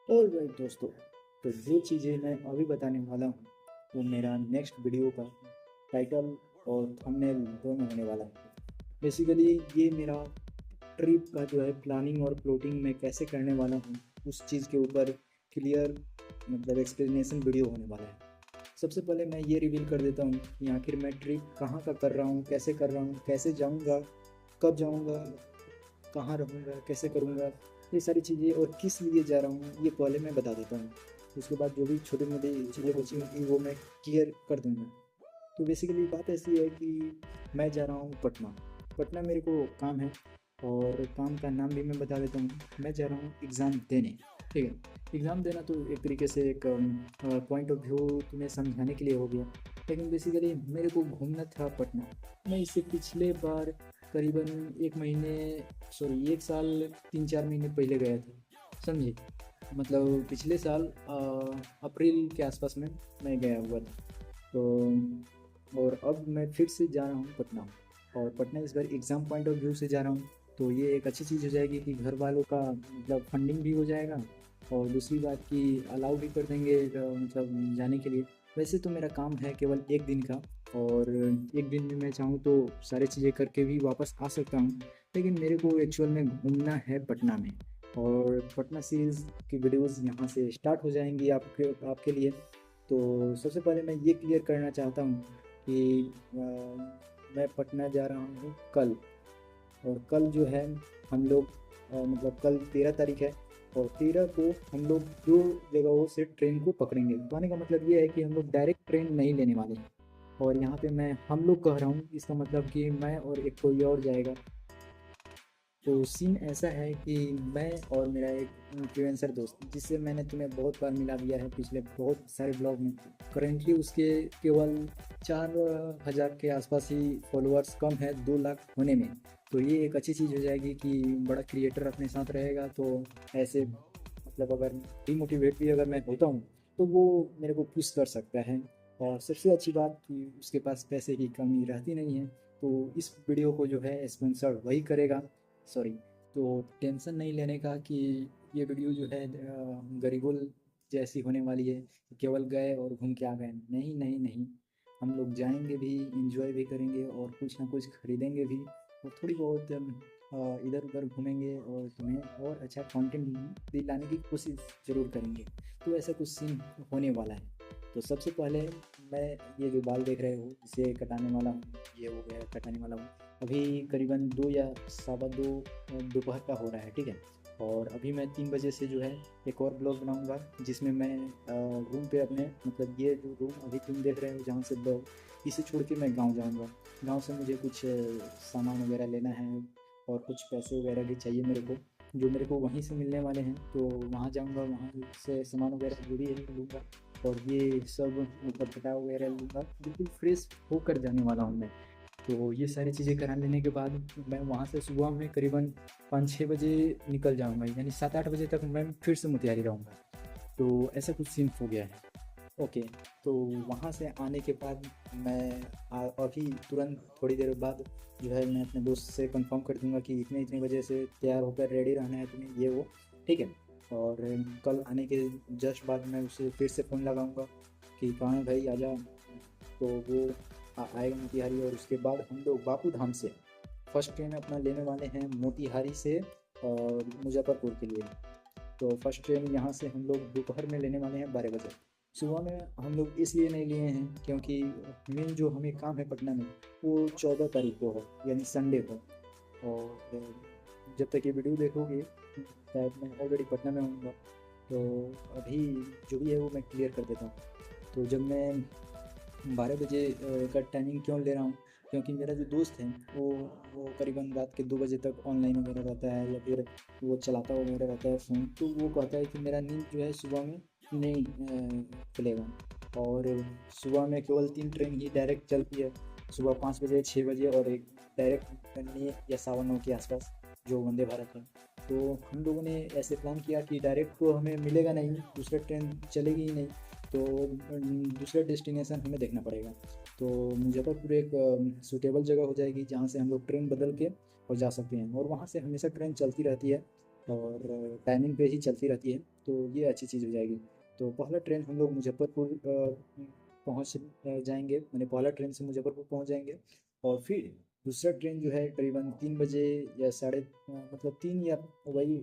Alright दोस्तों, तो जो चीज़ें मैं अभी बताने वाला हूँ वो मेरा नेक्स्ट वीडियो का टाइटल और थंबनेल दोनों होने वाला है। बेसिकली ये मेरा ट्रिप का जो है प्लानिंग और प्लॉटिंग मैं कैसे करने वाला हूँ उस चीज़ के ऊपर क्लियर मतलब एक्सप्लेनेशन वीडियो होने वाला है। सबसे पहले मैं ये रिवील कर देता हूँ कि आखिर मैं ट्रिप कहाँ का कर रहा हूँ, कैसे कर रहा हूँ, कैसे जाऊँगा, कब जाऊँगा, कहाँ रहूँगा, कैसे करूँगा, ये सारी चीज़ें और किस लिए जा रहा हूँ ये पहले मैं बता देता हूँ। उसके बाद जो भी छोटी मोटी चीज़ें बची होंगी वो मैं क्लियर कर दूँगा। तो बेसिकली बात ऐसी है कि मैं जा रहा हूँ पटना। पटना मेरे को काम है और काम का नाम भी मैं बता देता हूँ। मैं जा रहा हूँ एग्ज़ाम देने। ठीक है, एग्ज़ाम देना तो एक तरीके से एक पॉइंट ऑफ व्यू तुम्हें समझाने के लिए हो गया, लेकिन बेसिकली मेरे को घूमना था पटना। मैं इससे पिछले बार करीबन एक महीने, सॉरी एक साल 3-4 महीने पहले गया था, समझे। मतलब पिछले साल अप्रैल के आसपास में मैं गया हुआ था। तो और अब मैं फिर से जा रहा हूँ पटना, और पटना इस बार एग्ज़ाम पॉइंट ऑफ व्यू से जा रहा हूँ। तो ये एक अच्छी चीज़ हो जाएगी कि घर वालों का मतलब फंडिंग भी हो जाएगा, और दूसरी बात कि अलाउ भी कर देंगे मतलब जाने के लिए। वैसे तो मेरा काम है केवल एक दिन का, और एक दिन में मैं चाहूँ तो सारी चीज़ें करके भी वापस आ सकता हूँ, लेकिन मेरे को एक्चुअल में घूमना है पटना में। और पटना सीरीज़ की वीडियोज़ यहाँ से स्टार्ट हो जाएंगी आपके आपके लिए। तो सबसे पहले मैं ये क्लियर करना चाहता हूँ कि मैं पटना जा रहा हूँ कल, और कल जो है हम लोग मतलब कल 13 तारीख है, और 13 को हम लोग 2 जगहों से ट्रेन को पकड़ेंगे। कहने का मतलब ये है कि हम लोग डायरेक्ट ट्रेन नहीं लेने वाले हैं। और यहाँ पे मैं हम लोग कह रहा हूँ, इसका मतलब कि मैं और एक कोई और जाएगा। तो सीन ऐसा है कि मैं और मेरा एक इन्फ्लुएंसर दोस्त, जिससे मैंने तुम्हें बहुत बार मिला दिया है पिछले बहुत सारे ब्लॉग में। करेंटली उसके केवल 4,000 के आसपास ही फॉलोअर्स, कम है 2 लाख होने में। तो ये एक अच्छी चीज़ हो जाएगी कि बड़ा क्रिएटर अपने साथ रहेगा, तो ऐसे मतलब अगर डिमोटिवेट भी अगर मैं होता हूँ तो वो मेरे को पुश कर सकता है। और सबसे अच्छी बात कि उसके पास पैसे की कमी रहती नहीं है। तो इस वीडियो को जो है स्पॉन्सर वही करेगा, सॉरी। तो टेंशन नहीं लेने का कि ये वीडियो जो है गरीबुल जैसी होने वाली है, केवल गए और घूम के आ गए। नहीं नहीं नहीं, हम लोग जाएंगे भी, इंजॉय भी करेंगे और कुछ ना कुछ खरीदेंगे भी, और थोड़ी बहुत इधर उधर घूमेंगे और तुम्हें और अच्छा कंटेंट भी लाने की कोशिश ज़रूर करेंगे। तो ऐसा कुछ सीन होने वाला है। तो सबसे पहले मैं ये जो बाल देख रहे हो इसे कटाने वाला हूँ, ये हो गया कटाने वाला हूँ। अभी करीबन 2 या सवा 2 दोपहर का हो रहा है, ठीक है। और अभी मैं 3 बजे से जो है एक और ब्लॉग बनाऊंगा, जिसमें मैं रूम पे अपने मतलब ये जो रूम अभी तुम देख रहे हो जहाँ से ब्लॉग, इसे छोड़ के मैं गांव जाऊंगा। गांव से मुझे कुछ सामान वगैरह लेना है, और कुछ पैसे वगैरह भी चाहिए मेरे को, जो मेरे को वहीं से मिलने वाले हैं। तो वहाँ जाऊँगा, वहाँ से सामान वगैरह जो भी है लूँगा, और ये सब मतलब पटाव वगैरह लूँगा। बिल्कुल फ्रेश होकर जाने वाला हूँ मैं। तो ये सारी चीज़ें करा लेने के बाद मैं वहाँ से सुबह में करीबन 5-6 बजे निकल जाऊँगा, यानी 7-8 बजे तक मैं फिर से मोतिहारी रहूँगा। तो ऐसा कुछ सीन हो गया है। ओके। तो वहाँ से आने के बाद मैं अभी तुरंत थोड़ी देर बाद जो है मैं अपने दोस्त से कंफर्म कर दूंगा कि इतने इतने बजे से तैयार होकर रेडी रहना है तुम्हें, ये वो, ठीक है। और कल आने के जस्ट बाद मैं उसे फिर से फ़ोन लगाऊंगा कि कहाँ है भाई, आजा। तो वो आएगा मोतिहारी, और उसके बाद हम लोग बापू धाम से फर्स्ट ट्रेन अपना लेने वाले हैं मोतिहारी से और मुजफ्फरपुर के लिए। तो फर्स्ट ट्रेन यहाँ से हम लोग दोपहर में लेने वाले हैं 12 बजे। सुबह में हम लोग इसलिए नहीं लिए हैं क्योंकि मेन जो हमें काम है पटना में वो 14 तारीख को है, यानी संडे को। और जब तक ये वीडियो देखोगे शायद मैं ऑलरेडी पटना में हूँगा। तो अभी जो भी है वो मैं क्लियर कर देता हूँ। तो जब मैं 12 बजे का टाइमिंग क्यों ले रहा हूँ, क्योंकि मेरा जो दोस्त है वो करीबन रात के 2 बजे तक ऑनलाइन वगैरह रहता है, या फिर वो चलाता वगैरह रहता है फ़ोन। तो वो कहता है कि मेरा नींद जो है सुबह में नहीं खुलेगा। और सुबह में केवल 3 ट्रेन ही डायरेक्ट चलती है, सुबह 5 बजे, 6 बजे, और एक डायरेक्ट 9 या सवा 9 के आसपास, जो वंदे भारत है। तो हम लोगों ने ऐसे प्लान किया कि डायरेक्ट तो हमें मिलेगा नहीं, दूसरा ट्रेन चलेगी ही नहीं। तो दूसरा डेस्टिनेशन हमें देखना पड़ेगा। तो मुजफ्फरपुर एक सूटेबल जगह हो जाएगी जहाँ से हम लोग ट्रेन बदल के और जा सकते हैं, और वहाँ से हमेशा ट्रेन चलती रहती है। और टाइमिंग पे ही चलती रहती है, तो ये अच्छी चीज़ हो जाएगी। तो पहला ट्रेन हम लोग मुजफ्फरपुर पहुँच जाएंगे, मैंने पहला ट्रेन से मुजफ्फरपुर पहुँच जाएंगे। और फिर दूसरा ट्रेन जो है करीबन 3 बजे या मतलब 3 या वही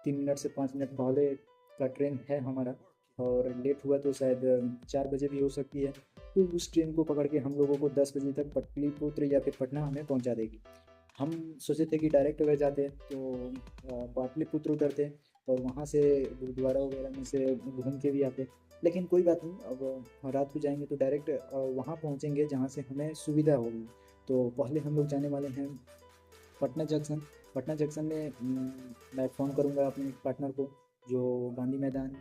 3 मिनट से 5 मिनट पहले का ट्रेन है हमारा। और लेट हुआ तो शायद 4 बजे भी हो सकती है। तो उस ट्रेन को पकड़ के हम लोगों को 10 बजे तक पाटलिपुत्र या फिर पटना हमें पहुंचा देगी। हम सोचे थे कि डायरेक्ट अगर जाते तो पाटलिपुत्र उतरते और वहाँ से गुरुद्वारा वगैरह में से घूम के भी आते। लेकिन कोई बात नहीं, अब रात को जाएंगे तो डायरेक्ट वहाँ पहुँचेंगे जहाँ से हमें सुविधा होगी। तो पहले हम लोग जाने वाले हैं पटना जंक्शन। पटना जंक्शन में मैं फ़ोन करूँगा अपने पार्टनर को, जो गांधी मैदान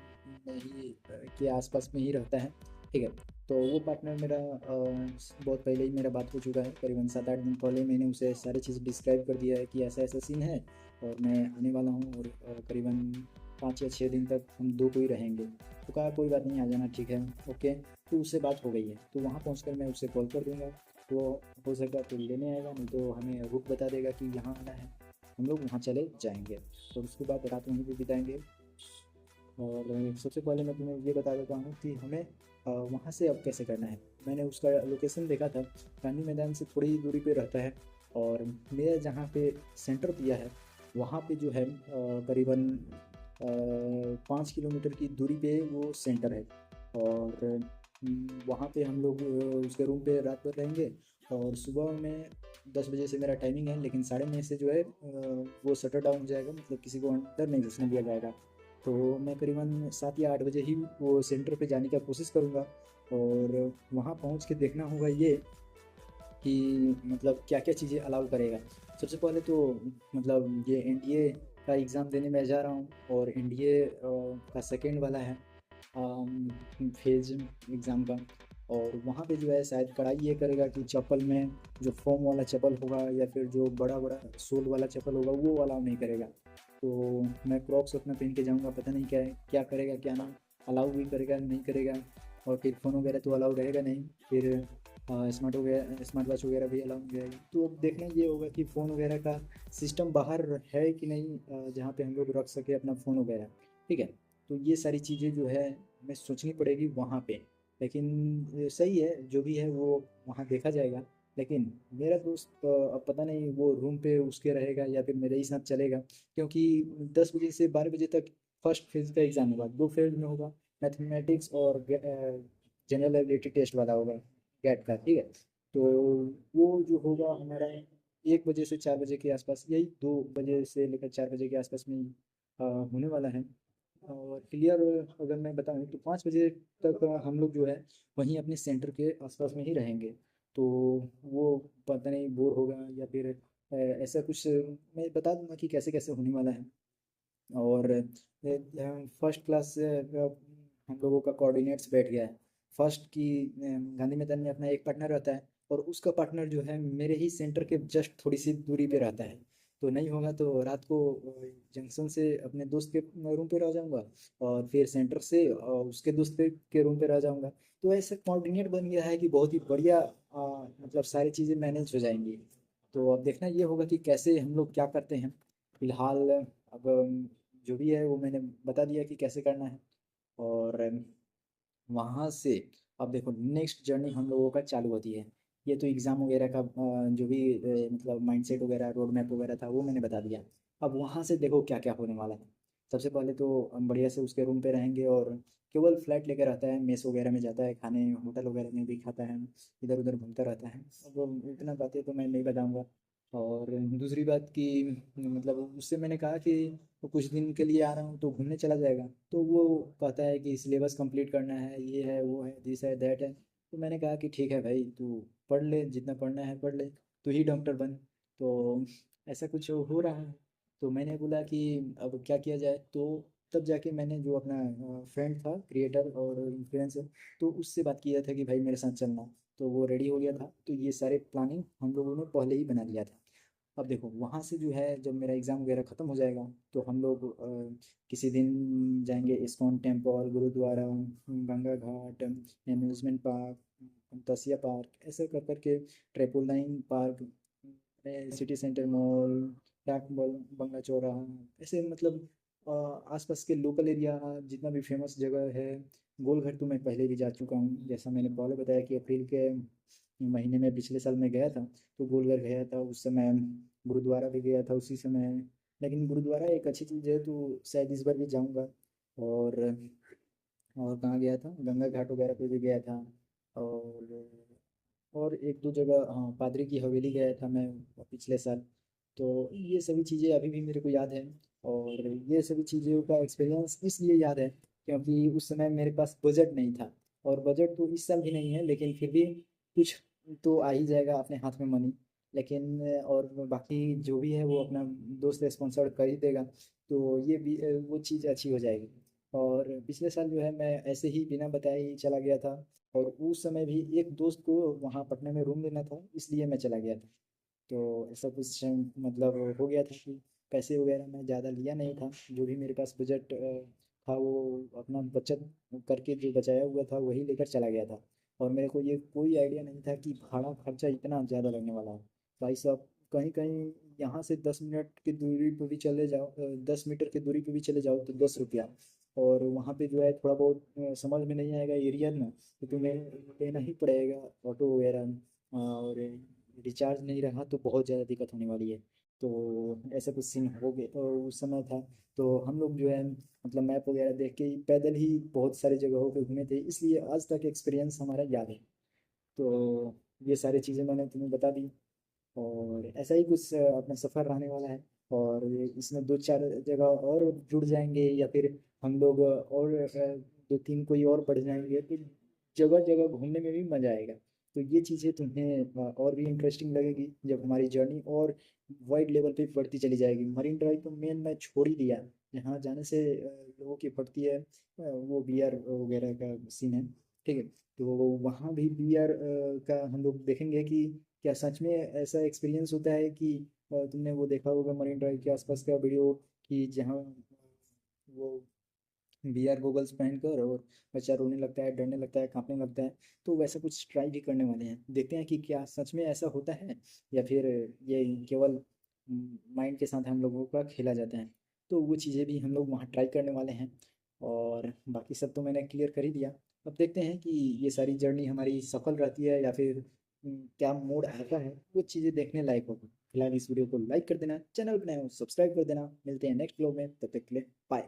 में ही के आसपास में ही रहता है। ठीक है। तो वो पार्टनर मेरा बहुत पहले ही मेरा बात हो चुका है, करीबन 7-8 दिन पहले मैंने उसे सारी चीज़ डिस्क्राइब कर दिया है कि ऐसा ऐसा सीन है और मैं आने वाला हूँ। और करीबन 5 या 6 दिन तक हम दो को ही रहेंगे। तो कहा कोई बात नहीं, आ जाना, ठीक है, ओके। तो उससे बात हो गई है, तो वहाँ पहुँच मैं उसे कॉल कर दूँगा। वो हो सका तो लेने आएगा, नहीं तो हमें रूट बता देगा कि यहाँ आना है, हम लोग वहाँ चले जाएंगे। और उसके बाद रात वहीं पे बिताएंगे। और सबसे पहले मैं तुम्हें ये बता देता हूँ कि हमें वहाँ से अब कैसे करना है। मैंने उसका लोकेशन देखा था, गांधी मैदान से थोड़ी ही दूरी पे रहता है। और मेरा जहाँ पे सेंटर दिया है वहाँ पे जो है करीबन 5 किलोमीटर की दूरी पे वो सेंटर है। और वहाँ पे हम लोग उसके रूम पे रात भर रहेंगे। और सुबह में 10 बजे से मेरा टाइमिंग है, लेकिन 9:30 से जो है वो शटर डाउन हो जाएगा, मतलब किसी को अंदर नहीं घुसने दिया जाएगा। तो मैं करीबन 7 या 8 बजे ही वो सेंटर पे जाने का कोशिश करूँगा। और वहाँ पहुँच के देखना होगा ये कि मतलब क्या-क्या चीज़ें अलाउ करेगा। सबसे पहले तो मतलब ये एनडीए का एग्ज़ाम देने मैं जा रहा हूँ। और एनडीए का सेकंड वाला है फेज़ एग्ज़ाम का। और वहाँ पे जो है शायद कड़ाई ये करेगा कि चप्पल में जो फ़ोम वाला चप्पल होगा या फिर जो बड़ा-बड़ा सोल वाला चप्पल होगा वो अलाउ नहीं करेगा। तो मैं क्रॉक्स अपना पहन के जाऊँगा, पता नहीं क्या करेगा क्या ना, अलाउ भी करेगा नहीं करेगा। और फिर फ़ोन वगैरह तो अलाउ रहेगा नहीं। फिर स्मार्ट वॉच वगैरह भी अलाउ नहीं रहेगी। तो अब देखना ये होगा कि फ़ोन वगैरह का सिस्टम बाहर है कि नहीं, जहाँ पे हम लोग रख सके अपना फ़ोन वगैरह। ठीक है। तो ये सारी चीज़ें जो है हमें सोचनी पड़ेगी वहाँ पे। लेकिन सही है, जो भी है वो वहाँ देखा जाएगा। लेकिन मेरा दोस्त अब पता नहीं वो रूम पे उसके रहेगा या फिर मेरे ही साथ चलेगा, क्योंकि 10 बजे से 12 बजे तक फर्स्ट फेज़ का एग्ज़ाम होगा। 2 फेज़ में होगा, मैथमेटिक्स और जनरल एबिलिटी टेस्ट वाला होगा, कैट का। ठीक है। तो वो जो होगा हमारा 1 बजे से 4 बजे के आसपास, यही 2 बजे से लेकर 4 बजे के आसपास में ही होने वाला है। और क्लियर अगर मैं बताऊँ तो 5 बजे तक हम लोग जो है वहीं अपने सेंटर के आसपास में ही रहेंगे। तो वो पता नहीं बोर होगा या फिर ऐसा कुछ मैं बता दूंगा कि कैसे कैसे होने वाला है। और फर्स्ट क्लास से हम लोगों का कोऑर्डिनेट्स बैठ गया है। फर्स्ट की गांधी मैदान में अपना एक पार्टनर रहता है और उसका पार्टनर जो है मेरे ही सेंटर के जस्ट थोड़ी सी दूरी पे रहता है। तो नहीं होगा तो रात को जंक्शन से अपने दोस्त के रूम पे रह जाऊंगा और फिर सेंटर से उसके दोस्त के रूम पे रह जाऊंगा। तो ऐसा कोऑर्डिनेट बन गया है कि बहुत ही बढ़िया मतलब सारी चीज़ें मैनेज हो जाएंगी। तो अब देखना ये होगा कि कैसे हम लोग क्या करते हैं। फिलहाल अब जो भी है वो मैंने बता दिया कि कैसे करना है। और वहाँ से अब देखो नेक्स्ट जर्नी हम लोगों का चालू होती है। ये तो एग्ज़ाम वगैरह का जो भी मतलब माइंडसेट वगैरह रोड मैप वगैरह था वो मैंने बता दिया। अब वहाँ से देखो क्या क्या होने वाला है। सबसे पहले तो हम बढ़िया से उसके रूम पे रहेंगे और केवल फ्लैट लेकर आता है, मेस वगैरह में जाता है खाने, होटल वगैरह में भी खाता है, इधर उधर घूमता रहता है। अब इतना बातें तो मैं नहीं बताऊँगा। और दूसरी बात कि मतलब उससे मैंने कहा कि वो कुछ दिन के लिए आ रहा हूँ तो घूमने चला जाएगा। तो वो कहता है कि सिलेबस कंप्लीट करना है, ये है वो है, दिस है दैट है। तो मैंने कहा कि ठीक है भाई, तू पढ़ ले, जितना पढ़ना है पढ़ ले, तू ही डॉक्टर बन। तो ऐसा कुछ हो रहा है। तो मैंने बोला कि अब क्या किया जाए। तो तब जाके मैंने जो अपना फ्रेंड था क्रिएटर और इन्फ्लुएंसर, तो उससे बात किया था कि भाई मेरे साथ चलना। तो वो रेडी हो गया था। तो ये सारे प्लानिंग हम लोगों ने पहले ही बना लिया था। अब देखो वहाँ से जो है जब मेरा एग्ज़ाम वगैरह ख़त्म हो जाएगा तो हम लोग किसी दिन जाएंगे इस्कॉन टेम्पल, गुरुद्वारा, गंगा घाट, एम्यूज़मेंट पार्क, तसिया पार्क, ऐसे कर कर के ट्रेपोलाइन पार्क, सिटी सेंटर मॉल, डाक बंगला चौराहा, ऐसे मतलब आसपास के लोकल एरिया जितना भी फेमस जगह है। गोलघर तो मैं पहले भी जा चुका हूँ, जैसा मैंने पहले बताया कि अप्रैल के महीने में पिछले साल मैं गया था, तो गोलघर गया था उस समय। गुरुद्वारा भी गया था उसी समय। लेकिन गुरुद्वारा एक अच्छी चीज़ है, तो शायद इस बार भी जाऊँगा। और और कहाँ गया था, गंगा घाट वगैरह पे भी गया था। और एक दो जगह, हाँ, पादरी की हवेली गया था मैं पिछले साल। तो ये सभी चीज़ें अभी भी मेरे को याद है। और ये सभी चीज़ों का एक्सपीरियंस इसलिए याद है क्योंकि उस समय मेरे पास बजट नहीं था। और बजट तो इस साल भी नहीं है, लेकिन फिर भी कुछ तो आ ही जाएगा अपने हाथ में मनी। लेकिन और बाकी जो भी है वो अपना दोस्त स्पॉन्सर कर ही देगा, तो ये भी वो चीज़ अच्छी हो जाएगी। और पिछले साल जो है मैं ऐसे ही बिना बताए ही चला गया था। और उस समय भी एक दोस्त को वहाँ पटना में रूम लेना था, इसलिए मैं चला गया था। तो ऐसा कुछ मतलब हो गया था कि पैसे वगैरह मैं ज़्यादा लिया नहीं था, जो भी मेरे पास बजट था वो अपना बचत करके जो बचाया हुआ था वही लेकर चला गया था। और मेरे को ये कोई आइडिया नहीं था कि भाड़ा खर्चा इतना ज़्यादा लगने वाला है। भाई साहब, कहीं कहीं यहाँ से 10 मिनट की दूरी पे भी चले जाओ, 10 मीटर की दूरी पे भी चले जाओ तो 10 रुपया। और वहाँ पे जो है थोड़ा बहुत समझ में नहीं आएगा एरिया में, तो तुम्हें लेना ही पड़ेगा ऑटो वगैरह। और रिचार्ज नहीं रहा तो बहुत ज़्यादा दिक्कत होने वाली है। तो ऐसा कुछ सीन हो गया उस समय था। तो हम लोग जो है मतलब मैप वगैरह देख के ही पैदल ही बहुत सारी जगहों पे घूमे थे, इसलिए आज तक एक्सपीरियंस हमारा याद है। तो ये सारी चीज़ें मैंने तुम्हें बता दी। और ऐसा ही कुछ अपना सफ़र रहने वाला है। और इसमें दो चार जगह और जुड़ जाएंगे, या फिर हम लोग और दो तीन कोई और बढ़ जाएंगे, तो जगह जगह घूमने में भी मज़ा आएगा। तो ये चीज़ें तुम्हें और भी इंटरेस्टिंग लगेगी जब हमारी जर्नी और वाइड लेवल पे बढ़ती चली जाएगी। मरीन ड्राइव तो मेन मैं छोड़ ही दिया, यहाँ जाने से लोगों की फटती है वो बियर वगैरह का सीन है। ठीक है, तो वहाँ भी बियर का हम लोग देखेंगे कि क्या सच में ऐसा एक्सपीरियंस होता है कि तुमने वो देखा होगा मरीन ड्राइव के आसपास का वीडियो, कि जहाँ वो वीआर गोगल्स पहनकर और बच्चा रोने लगता है, डरने लगता है, कांपने लगता है। तो वैसा कुछ ट्राई भी करने वाले हैं, देखते हैं कि क्या सच में ऐसा होता है या फिर ये केवल माइंड के साथ हम लोगों का खेला जाता है। तो वो चीज़ें भी हम लोग वहाँ ट्राई करने वाले हैं। और बाकी सब तो मैंने क्लियर कर ही दिया। अब देखते हैं कि ये सारी जर्नी हमारी सफल रहती है या फिर क्या मोड आता है, वो चीज़ें देखने लायक होगी। फिलहाल इस वीडियो को लाइक कर देना, चैनल बनाए हो सब्सक्राइब कर देना। मिलते हैं नेक्स्ट व्लॉग में, तब तक के लिए बाय।